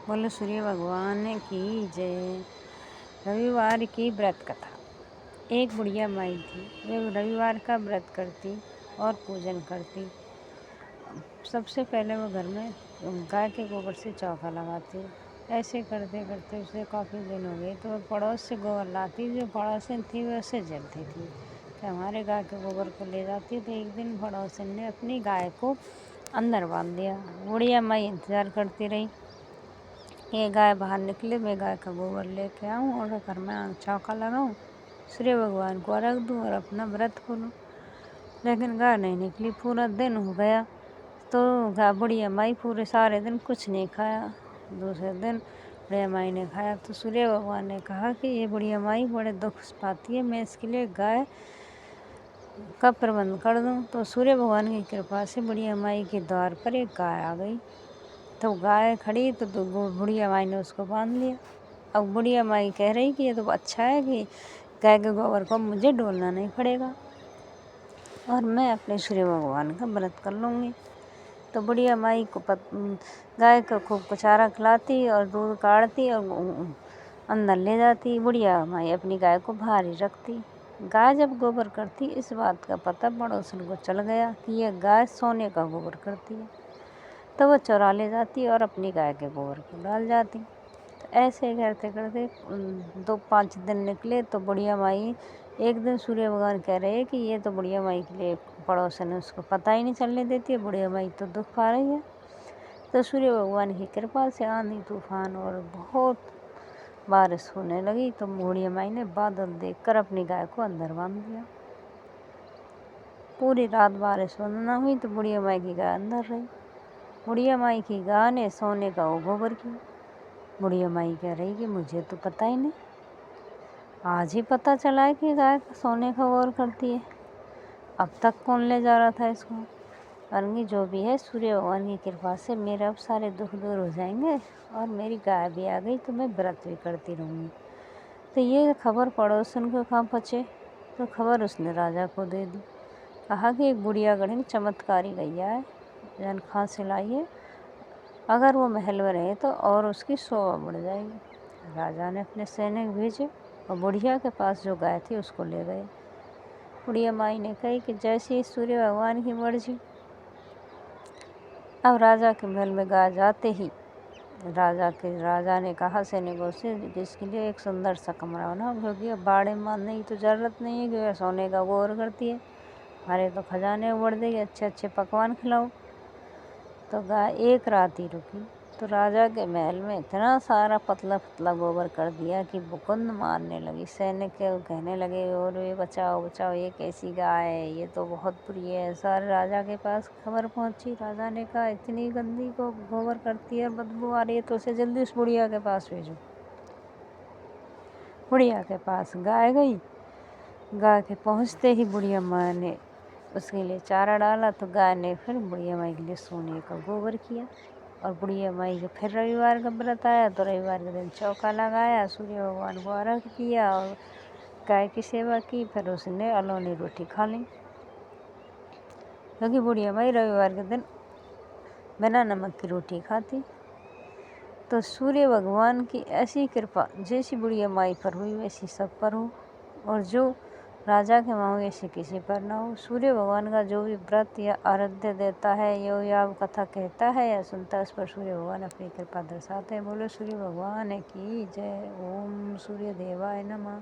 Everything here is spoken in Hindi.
बोलो सूर्य भगवान की जय। रविवार की व्रत कथा। एक बुढ़िया माई थी। वे रविवार का व्रत करती और पूजन करती। सबसे पहले वो घर में गाय के गोबर से चौका लगाती। ऐसे करते करते उसे काफ़ी दिन हो गए तो वह पड़ोस से गोबर लाती। जो पड़ोसन थी वह उसे जलती थी कि हमारे गाय के गोबर को ले जाती। तो एक दिन पड़ोसन ने अपनी गाय को अंदर बांध दिया। बुढ़िया माई इंतज़ार करती रही ये गाय बाहर निकले, मैं गाय का गोबर लेके आऊँ और घर में चौका लगाऊँ, सूर्य भगवान को अर्घ दूँ और अपना व्रत खोलूँ। लेकिन गाय नहीं निकली। पूरा दिन हो गया तो बुढ़िया माई पूरे सारे दिन कुछ नहीं खाया। दूसरे दिन बुढ़िया माई ने खाया तो सूर्य भगवान ने कहा कि ये बुढ़िया माई बड़े दुख पाती है, मैं इसके लिए गाय का प्रबंध कर दूँ। तो सूर्य भगवान की कृपा से बुढ़िया माई के द्वार पर एक गाय आ गई। तो गाय खड़ी तो बुढ़िया माई ने उसको बांध लिया। अब बुढ़िया माई कह रही कि ये तो अच्छा है कि गाय के गोबर को मुझे डोलना नहीं पड़ेगा और मैं अपने सूर्य भगवान का व्रत कर लूँगी। तो बुढ़िया माई को गाय को खूब चारा खिलाती और दूध काढ़ती और अंदर ले जाती। बुढ़िया माई अपनी गाय को बाहर ही रखती। गाय जब गोबर करती इस बात का पता पड़ोसन को चल गया कि यह गाय सोने का गोबर करती है। तो वो चुरा ले जाती और अपनी गाय के गोबर को डाल जाती। तो ऐसे करते करते 2-5 दिन निकले तो बुढ़िया माई एक दिन सूर्य भगवान कह रहे हैं कि ये तो बुढ़िया माई के लिए पड़ोसन है, उसको पता ही नहीं चलने देती है, बुढ़िया माई तो दुख पा रही है। तो सूर्य भगवान की कृपा से आंधी तूफान और बहुत बारिश होने लगी। तो बुढ़िया माई ने बादल देखकर अपनी गाय को अंदर बांध दिया। पूरी रात बारिश बंद ना हुई तो बुढ़िया माई की गाय अंदर रही। बुढ़िया माई की गाय ने सोने का वो गोबर किया। बुढ़िया माई कह रही कि मुझे तो पता ही नहीं, आज ही पता चला है कि गाय सोने का गोबर करती है। अब तक कौन ले जा रहा था इसको। अरंगी जो भी है, सूर्य भगवान की कृपा से मेरे अब सारे दुख दूर हो जाएंगे और मेरी गाय भी आ गई तो मैं व्रत भी करती रहूँगी। तो ये खबर पड़ोसन को कहाँ पहुँचे तो खबर उसने राजा को दे दी। कहा कि एक बुढ़िया गढ़ी चमत्कारी गैया है, जन खां से लाइए, अगर वो महल में रहे तो और उसकी शोभा बढ़ जाएगी। राजा ने अपने सैनिक भेजे और बुढ़िया के पास जो गाय थी उसको ले गए। बुढ़िया माई ने कही कि जैसे ही सूर्य भगवान की मर्जी। अब राजा के महल में गाय जाते ही राजा ने कहा सैनिकों से कि इसके लिए एक सुंदर सा कमरा बनाओ, क्योंकि अब बाड़े में बांधने की तो ज़रूरत नहीं है, क्योंकि सोने का गोबर करती है, हमारे तो खजाने उबड़ देगी, अच्छे अच्छे पकवान खिलाओ। तो गाय एक रात ही रुकी तो राजा के महल में इतना सारा पतला पतला गोबर कर दिया कि मुकुंद मारने लगी। सैनिक कहने लगे और ये बचाओ बचाओ, ये कैसी गाय है, ये तो बहुत बुरी है। सारे राजा के पास खबर पहुंची। राजा ने कहा इतनी गंदी को गोबर करती है, बदबू आ रही है, तो उसे जल्दी उस बुढ़िया के पास भेजो। बुढ़िया के पास गाय गई। गाय के पहुँचते ही बुढ़िया माँ ने उसके लिए चारा डाला तो गाय ने फिर बुढ़िया माई के लिए सोने का गोबर किया। और बुढ़िया माई के फिर रविवार का व्रत आया तो रविवार के दिन चौका लगाया, सूर्य भगवान को अर्घ दिया और गाय की सेवा की। फिर उसने अलोनी रोटी खा ली, क्योंकि बुढ़िया माई रविवार के दिन बिना नमक की रोटी खाती। तो सूर्य भगवान की ऐसी कृपा जैसी बुढ़िया माई पर हुई वैसी सब पर हो, और जो राजा के मांग ऐसे किसी पर ना हो। सूर्य भगवान का जो भी व्रत या आराध्य देता है या कथा कहता है या सुनता है, उस पर सूर्य भगवान अपनी कृपा दर्शाते हैं। बोलो सूर्य भगवान की जय। ओम सूर्य देवाय नमः।